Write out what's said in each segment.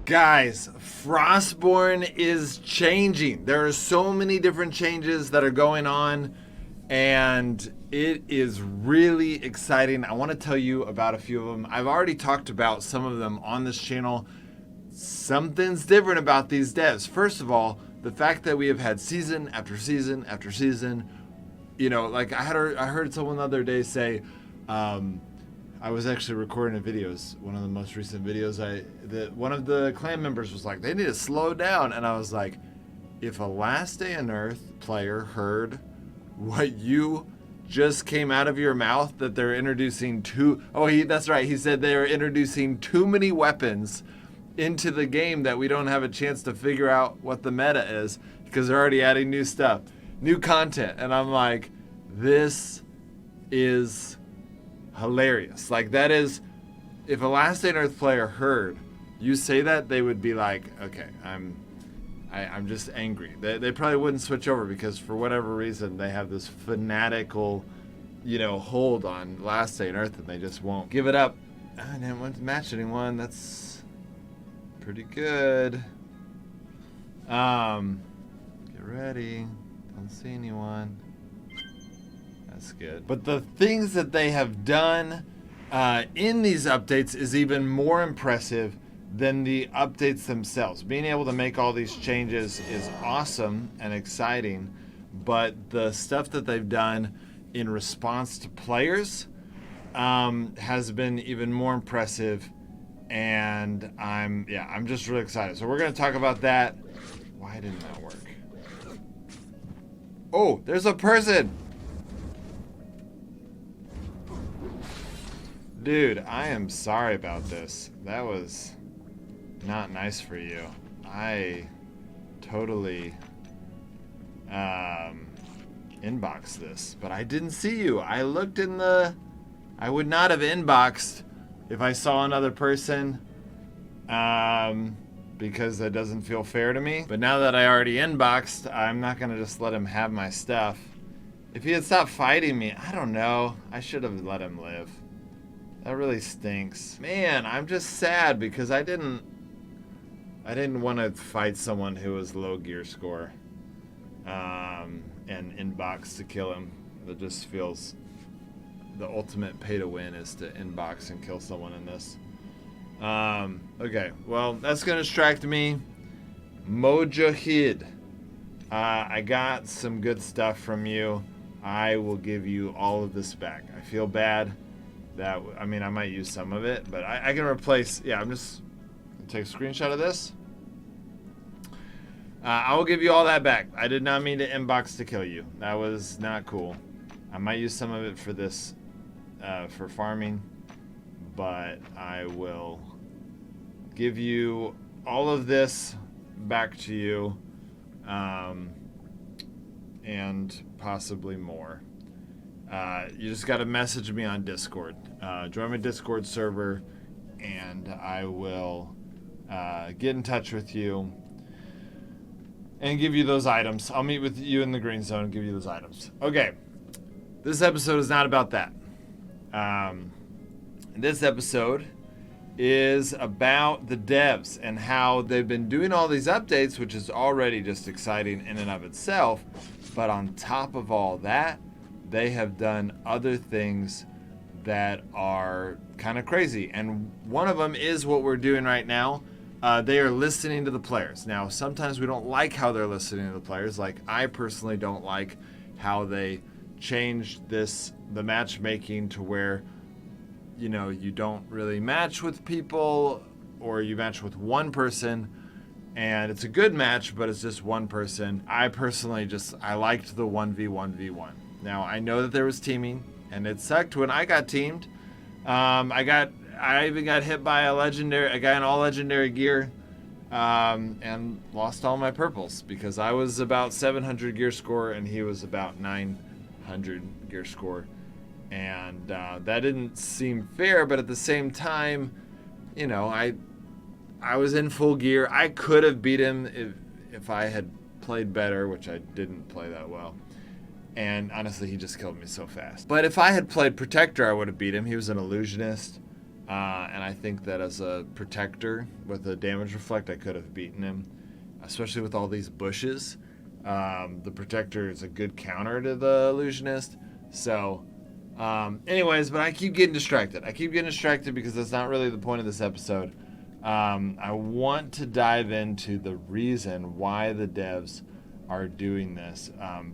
Guys, Frostborn is changing. There are so many different changes that are going on, and it is really exciting. I want to tell you about a few of them. I've already talked about some of them on this channel. Something's different about these devs. First of all, the fact that we have had season after season after season. You know, like I heard someone the other day say, I was actually recording a videos, one of the most recent videos. One of the clan members was like, they need to slow down, and I was like, if a Last Day on Earth player heard what you just came out of your mouth, that they're introducing that's right, he said they're introducing too many weapons into the game that we don't have a chance to figure out what the meta is because they're already adding new stuff, new content, and I'm like, this is hilarious. Like, that is, if a Last Day on Earth player heard you say that, they would be like, okay, I'm just angry. They probably wouldn't switch over because for whatever reason they have this fanatical, hold on Last Day on Earth, and they just won't give it up. I didn't want to match anyone. That's pretty good. Get ready. Don't see anyone. That's good. But the things that they have done in these updates is even more impressive than the updates themselves. Being able to make all these changes is awesome and exciting, but the stuff that they've done in response to players has been even more impressive, and I'm just really excited. So we're going to talk about that. Why didn't that work? Oh, there's a person! Dude, I am sorry about this. That was not nice for you. I totally inboxed this, but I didn't see you. I looked I would not have inboxed if I saw another person, because that doesn't feel fair to me. But now that I already inboxed, I'm not gonna just let him have my stuff. If he had stopped fighting me, I don't know. I should have let him live. That really stinks. Man, I'm just sad because I didn't want to fight someone who was low gear score and inbox to kill him. That just feels the ultimate pay to win is to inbox and kill someone in this. Okay, well, that's going to distract me. Mojahid. I got some good stuff from you. I will give you all of this back. I feel bad. I might use some of it, but I can replace. Yeah, I'm just gonna take a screenshot of this. I will give you all that back. I did not mean to inbox to kill you. That was not cool. I might use some of it for this, for farming, but I will give you all of this back to you, and possibly more. You just got to message me on Discord. Join my Discord server, and I will get in touch with you and give you those items. I'll meet with you in the green zone and give you those items. Okay, this episode is not about that. This episode is about the devs and how they've been doing all these updates, which is already just exciting in and of itself. But on top of all that, they have done other things that are kind of crazy. And one of them is what we're doing right now. They are listening to the players. Now, sometimes we don't like how they're listening to the players. Like, I personally don't like how they changed the matchmaking to where, you don't really match with people, or you match with one person and it's a good match, but it's just one person. I personally I liked the 1v1v1. Now, I know that there was teaming, and it sucked when I got teamed. I even got hit by a guy in all legendary gear, and lost all my purples because I was about 700 gear score and he was about 900 gear score. And that didn't seem fair, but at the same time, I was in full gear. I could have beat him if I had played better, which I didn't play that well. And honestly, he just killed me so fast. But if I had played Protector, I would have beat him. He was an illusionist. And I think that as a protector with a damage reflect, I could have beaten him, especially with all these bushes. The protector is a good counter to the illusionist. So, anyways, but I keep getting distracted. Because that's not really the point of this episode. I want to dive into the reason why the devs are doing this,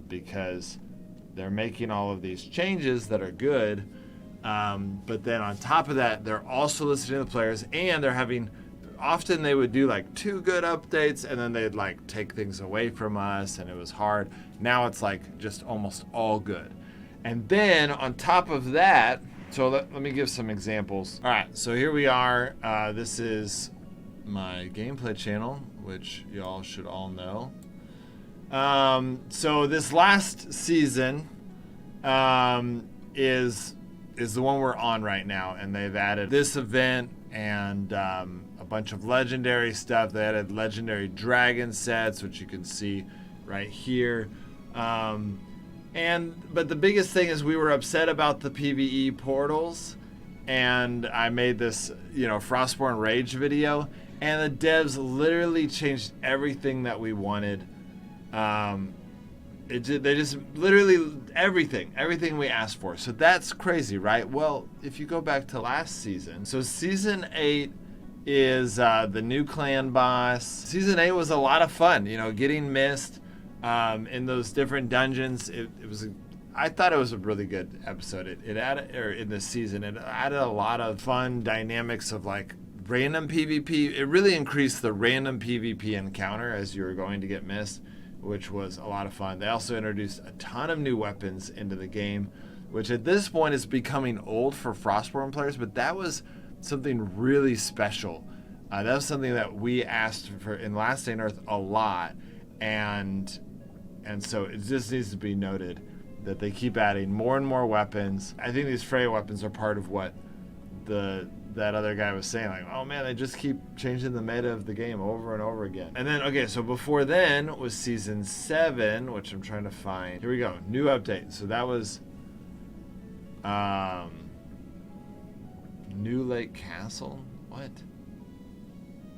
because they're making all of these changes that are good, but then on top of that, they're also listening to the players, and they're having, often they would do like 2 good updates, and then they'd like take things away from us, and it was hard. Now it's like just almost all good. And then on top of that, so let me give some examples. All right, so here we are. This is my gameplay channel, which y'all should all know. So this last season is the one we're on right now, and they've added this event and a bunch of legendary stuff. They added legendary dragon sets, which you can see right here. But the biggest thing is we were upset about the PvE portals, and I made this, Frostborn Rage video, and the devs literally changed everything that we wanted. They just literally everything we asked for. So that's crazy, right? Well, if you go back to last season, so season 8 is the new clan boss. Season 8 was a lot of fun, getting missed in those different dungeons. I thought it was a really good episode. It added, or in this season, it added a lot of fun dynamics of like random PvP. It really increased the random PvP encounter as you were going to get missed, which was a lot of fun. They also introduced a ton of new weapons into the game, which at this point is becoming old for Frostborn players, but that was something really special. That was something that we asked for in Last Day on Earth a lot, and so it just needs to be noted that they keep adding more and more weapons. I think these Freya weapons are part of what that other guy was saying, like, oh man, they just keep changing the meta of the game over and over again. And then, okay, so before then was season 7, which I'm trying to find. Here we go, new update. So that was New Lake Castle.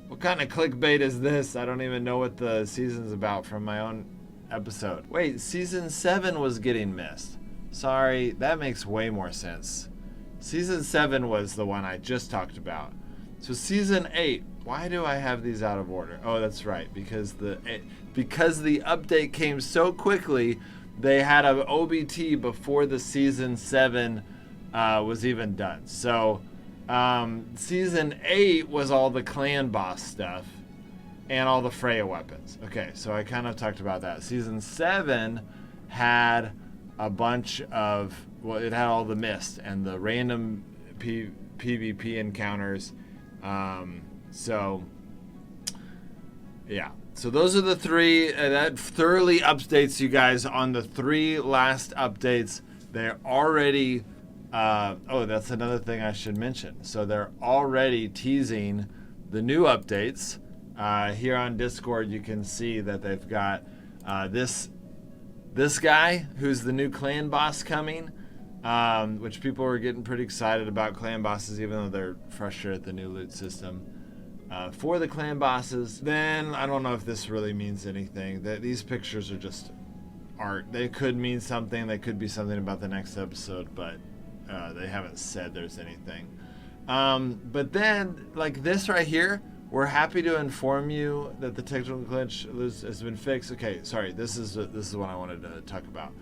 What kind of clickbait is this? I don't even know what the season's about from my own episode. Wait, season 7 was getting missed. Sorry, that makes way more sense. Season 7 was the one I just talked about. So season 8, why do I have these out of order? Oh, that's right, because the update came so quickly, they had an OBT before the season 7 was even done. So season 8 was all the clan boss stuff and all the Freya weapons. Okay, so I kind of talked about that. Season 7 had a bunch of, well, it had all the mist and the random PvP encounters. So those are the 3. That thoroughly updates you guys on the 3 last updates. They're already, that's another thing I should mention. So they're already teasing the new updates. Here on Discord, you can see that they've got this guy who's the new clan boss coming, which people were getting pretty excited about clan bosses, even though they're frustrated at the new loot system for the clan bosses. Then I don't know if this really means anything. These pictures are just art. They could mean something. They could be something about the next episode, but they haven't said there's anything. But then, like this right here, we're happy to inform you that the technical glitch has been fixed. Okay, sorry, this is what I wanted to talk about.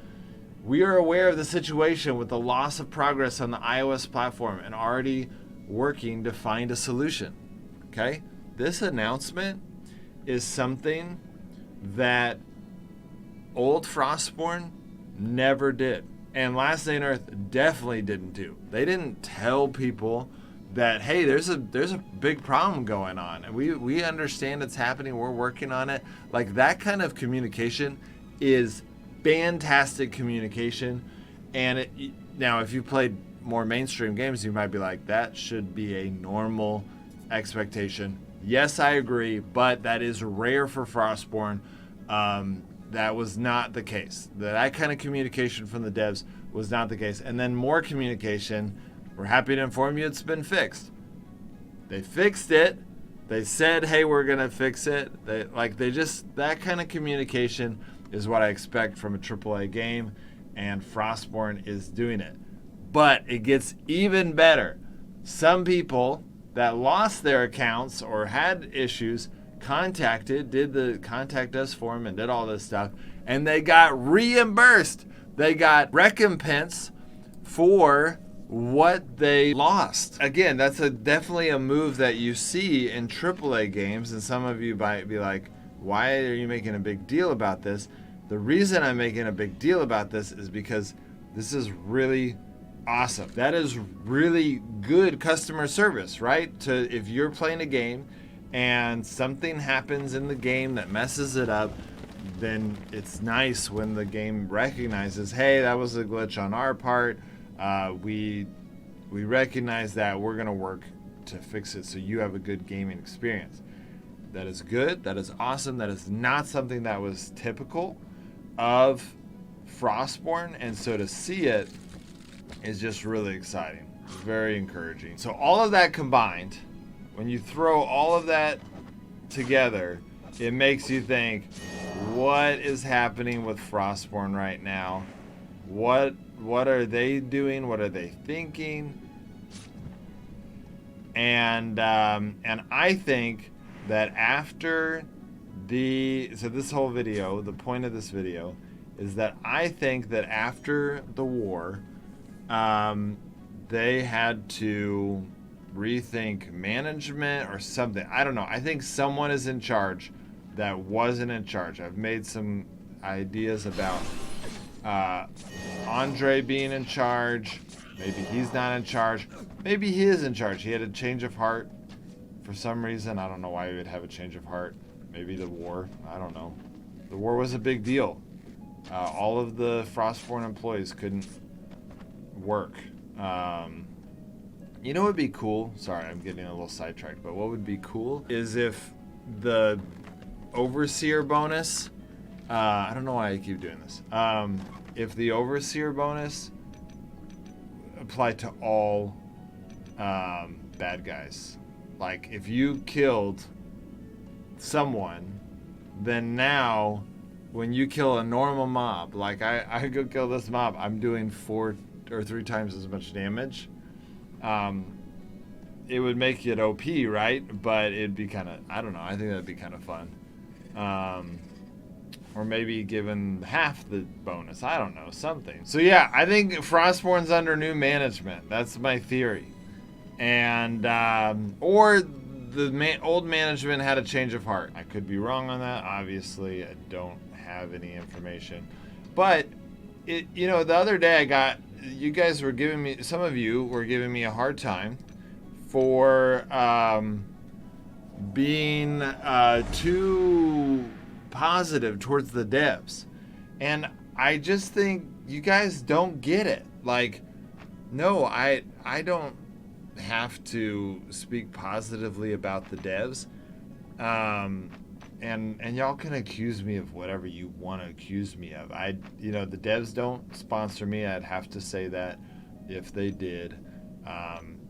We are aware of the situation with the loss of progress on the iOS platform and already working to find a solution. Okay? This announcement is something that old Frostborn never did. And Last Day on Earth definitely didn't do. They didn't tell people that, hey, there's a big problem going on, and we understand it's happening, we're working on it. Like, that kind of communication is fantastic communication. And now if you played more mainstream games, you might be like, that should be a normal expectation. Yes, I agree, but that is rare for Frostborn. That was not the case. That kind of communication from the devs was not the case. And then more communication. We're happy to inform you it's been fixed. They fixed it. They said, hey, we're going to fix it. That kind of communication is what I expect from a AAA game, and Frostborn is doing it. But it gets even better. Some people that lost their accounts or had issues did the contact us form and did all this stuff, and they got reimbursed. They got recompense for what they lost. Again, that's definitely a move that you see in AAA games, and some of you might be like, why are you making a big deal about this? The reason I'm making a big deal about this is because this is really awesome. That is really good customer service, right? If you're playing a game and something happens in the game that messes it up, then it's nice when the game recognizes, hey, that was a glitch on our part. We recognize that. We're going to work to fix it so you have a good gaming experience. That is good. That is awesome. That is not something that was typical of Frostborn, and so to see it is just really exciting. It's very encouraging. So all of that combined, when you throw all of that together, it makes you think, what is happening with Frostborn right now? What are they doing? What are they thinking? And I think that after this whole video, the point of this video is that I think that after the war, they had to rethink management or something. I don't know. I think someone is in charge that wasn't in charge. I've made some ideas about Andre being in charge. Maybe he's not in charge. Maybe he is in charge. He had a change of heart for some reason. I don't know why he would have a change of heart. Maybe the war. I don't know. The war was a big deal. All of the Frostborn employees couldn't work. You know what would be cool? Sorry, I'm getting a little sidetracked. But what would be cool is if the Overseer bonus... I don't know why I keep doing this. If the Overseer bonus applied to all bad guys. Like, if you killed someone, then now when you kill a normal mob, like I go kill this mob, I'm doing 4 or 3 times as much damage. It would make it OP, right? But it'd be kind of, I don't know, I think that'd be kind of fun. Or maybe given half the bonus. I don't know, something. So yeah, I think Frostborn's under new management. That's my theory. And, or the old management had a change of heart. I could be wrong on that. Obviously, I don't have any information. But, the other day you guys were giving me, some of you were giving me a hard time for being too positive towards the devs, and I just think you guys don't get it. Like, no, I don't have to speak positively about the devs, and y'all can accuse me of whatever you want to accuse me of. The devs don't sponsor me. I'd have to say that if they did.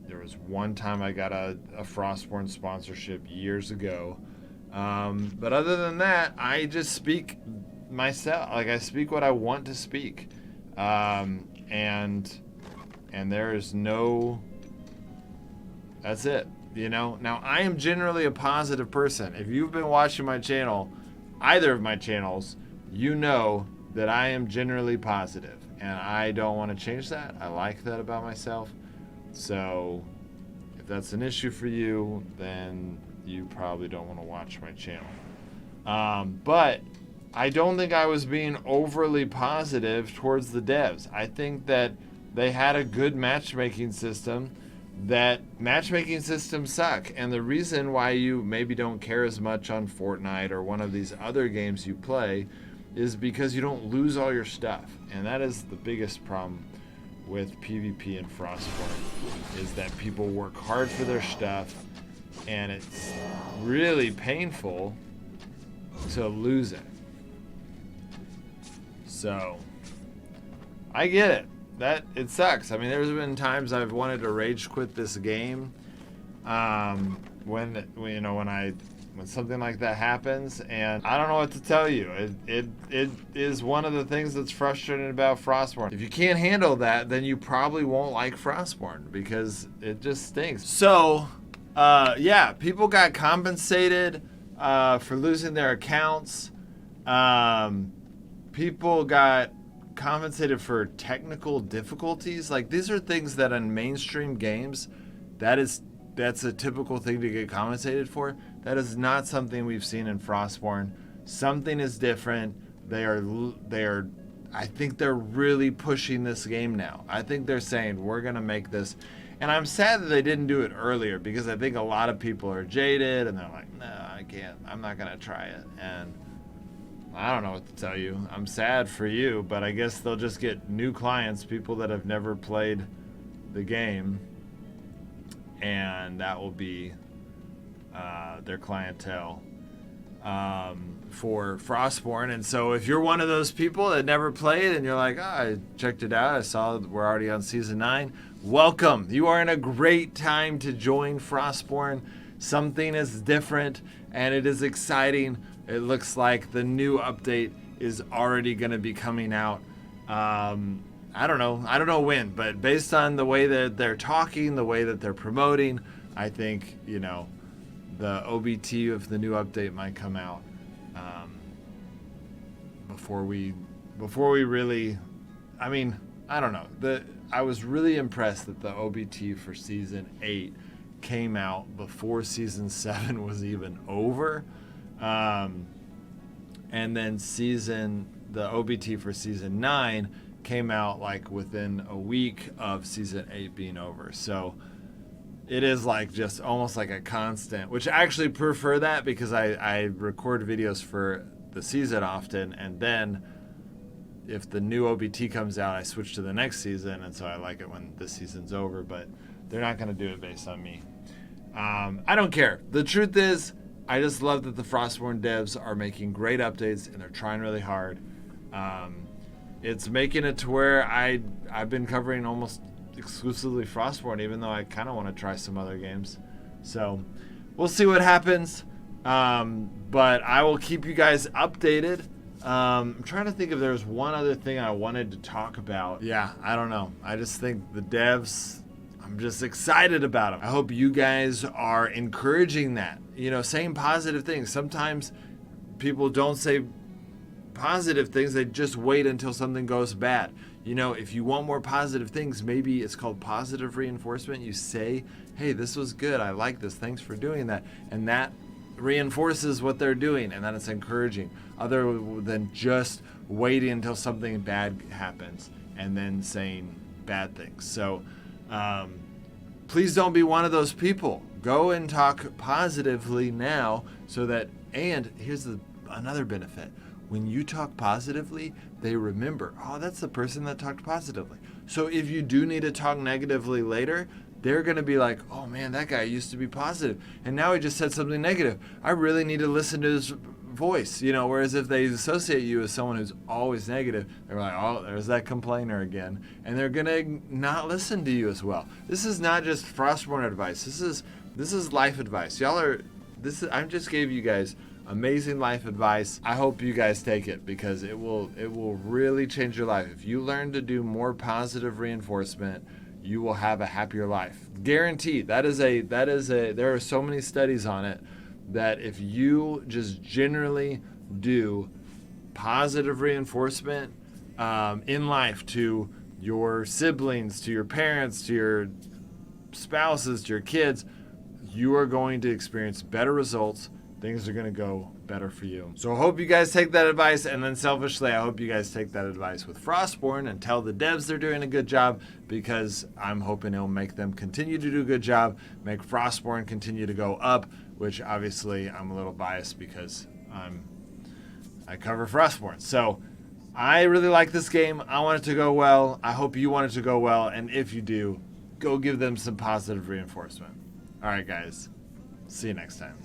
There was one time I got a Frostborn sponsorship years ago. But other than that, I just speak myself. Like, I speak what I want to speak. And there is no, that's it. Now I am generally a positive person. If you've been watching my channel, either of my channels, you know that I am generally positive, and I don't want to change that. I like that about myself. So if that's an issue for you, then you probably don't want to watch my channel. But I don't think I was being overly positive towards the devs. I think that they had a good matchmaking system. That matchmaking systems suck, and the reason why you maybe don't care as much on Fortnite or one of these other games you play is because you don't lose all your stuff. And that is the biggest problem with PvP and Frostborn, is that people work hard for their stuff, and it's really painful to lose it. So I get it. That it sucks. I mean, there's been times I've wanted to rage quit this game, When something like that happens, and I don't know what to tell you. It is one of the things that's frustrating about Frostborn. If you can't handle that, then you probably won't like Frostborn because it just stinks. So, yeah, people got compensated for losing their accounts. People got compensated for technical difficulties. Like, these are things that in mainstream games, that's a typical thing to get compensated for. That is not something we've seen in Frostborn. Something is different. They are. I think they're really pushing this game now. I think they're saying we're gonna make this, and I'm sad that they didn't do it earlier because I think a lot of people are jaded and they're like, no, I can't. I'm not gonna try it. And I don't know what to tell you. I'm sad for you, but I guess they'll just get new clients, people that have never played the game, and that will be their clientele for Frostborn. And so if you're one of those people that never played and you're like, I checked it out, I saw we're already on season 9, welcome. You are in a great time to join Frostborn. Something is different and it is exciting. It looks like the new update is already going to be coming out. I don't know when, but based on the way that they're talking, the way that they're promoting, I think, the OBT of the new update might come out before we really. I mean, I don't know. I was really impressed that the OBT for season 8 came out before season 7 was even over, and then the OBT for season 9 came out like within a week of season 8 being over. So it is like just almost like a constant, which I actually prefer that because I record videos for the season often, and then if the new OBT comes out, I switch to the next season, and so I like it when this season's over, but they're not going to do it based on me. I don't care. The truth is, I just love that the Frostborn devs are making great updates, and they're trying really hard. It's making it to where I've been covering almost exclusively Frostborn, even though I kind of want to try some other games. So we'll see what happens. But I will keep you guys updated. I'm trying to think if there's one other thing I wanted to talk about. Yeah, I don't know. I just think the devs, I'm just excited about them. I hope you guys are encouraging that, saying positive things. Sometimes people don't say positive things, they just wait until something goes bad. If you want more positive things, maybe it's called positive reinforcement. You say, hey, this was good, I like this, thanks for doing that, and that reinforces what they're doing, and then it's encouraging, other than just waiting until something bad happens and then saying bad things. So please don't be one of those people. Go and talk positively now, so that, and here's another benefit. When you talk positively, they remember, oh, that's the person that talked positively. So if you do need to talk negatively later, they're going to be like, oh man, that guy used to be positive, and now he just said something negative. I really need to listen to his voice, whereas if they associate you as someone who's always negative, they're like, oh, there's that complainer again, and they're going to not listen to you as well. This is not just Frostborn advice. This is life advice. I just gave you guys amazing life advice. I hope you guys take it, because it will really change your life. If you learn to do more positive reinforcement, you will have a happier life. Guaranteed. There are so many studies on it, that if you just generally do positive reinforcement in life to your siblings, to your parents, to your spouses, to your kids, you are going to experience better results. Things are going to go better for you. So I hope you guys take that advice, and then selfishly, I hope you guys take that advice with Frostborn and tell the devs they're doing a good job, because I'm hoping it'll make them continue to do a good job, make Frostborn continue to go up, which obviously I'm a little biased because I cover Frostborn. So I really like this game. I want it to go well. I hope you want it to go well, and if you do, go give them some positive reinforcement. All right, guys. See you next time.